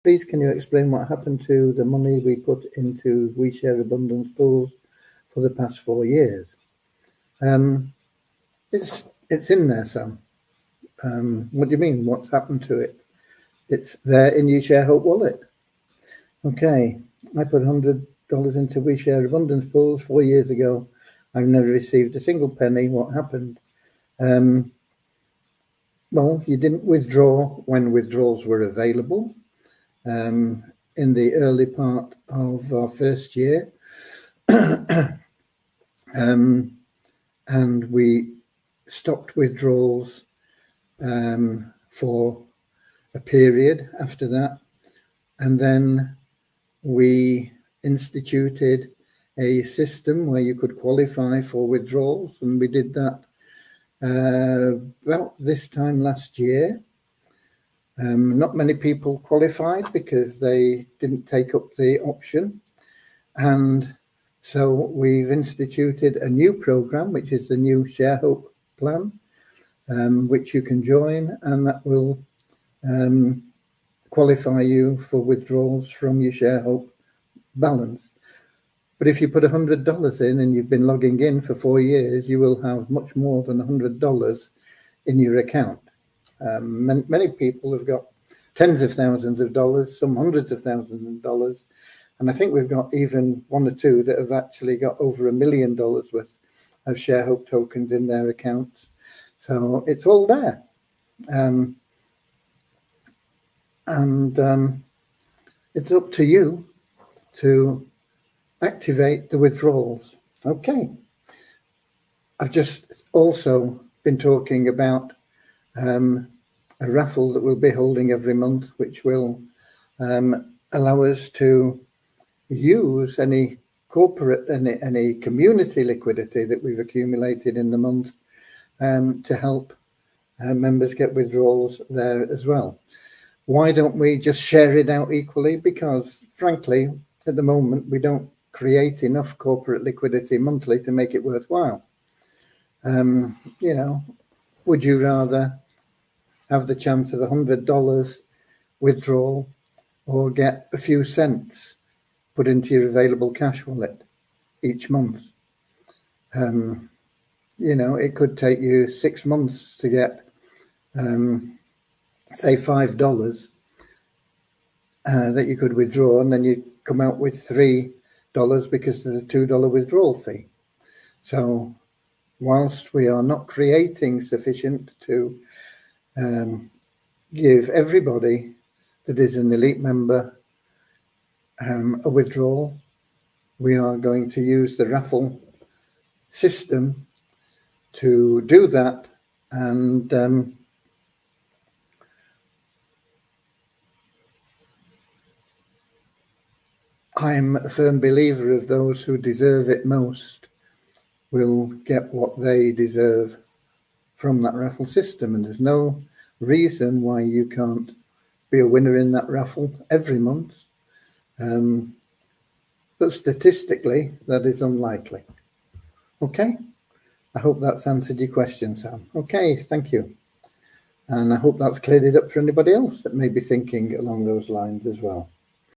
Please, can you explain what happened to the money we put into We Share Abundance pools for the past 4 years? It's in there, Sam. What do you mean? What's happened to it? It's there in You Share Hope wallet. Okay, I put $100 into We Share Abundance pools 4 years ago. I've never received a single penny. What happened? Well, you didn't withdraw when withdrawals were available. In the early part of our first year, and we stopped withdrawals for a period after that, and then we instituted a system where you could qualify for withdrawals, and we did that about this time last year. Not many people qualified because they didn't take up the option, and so we've instituted a new program, which is the new Share Hope plan, which you can join, and that will qualify you for withdrawals from your Share Hope balance. But if you put $100 in and you've been logging in for 4 years, you will have much more than $100 in your account. Many people have got tens of thousands of dollars, some hundreds of thousands of dollars, and I think we've got even one or two that have actually got over $1 million worth of Share Hope tokens in their accounts. So it's all there. It's up to you to activate the withdrawals. Okay. I've just also been talking about a raffle that we'll be holding every month, which will allow us to use any corporate, any community liquidity that we've accumulated in the month to help members get withdrawals there as well. Why don't we just share it out equally? Because frankly, at the moment, we don't create enough corporate liquidity monthly to make it worthwhile. Would you rather have the chance of $100 withdrawal or get a few cents put into your available cash wallet each month? It could take you 6 months to get, say, $5 that you could withdraw, and then you come out with $3 because there's a $2 withdrawal fee. So whilst we are not creating sufficient to give everybody that is an elite member a withdrawal, we are going to use the raffle system to do that. And I'm a firm believer of those who deserve it most will get what they deserve from that raffle system, and there's no reason why you can't be a winner in that raffle every month. But statistically, that is unlikely. Okay, I hope that's answered your question, Sam. Okay, thank you. And I hope that's cleared it up for anybody else that may be thinking along those lines as well.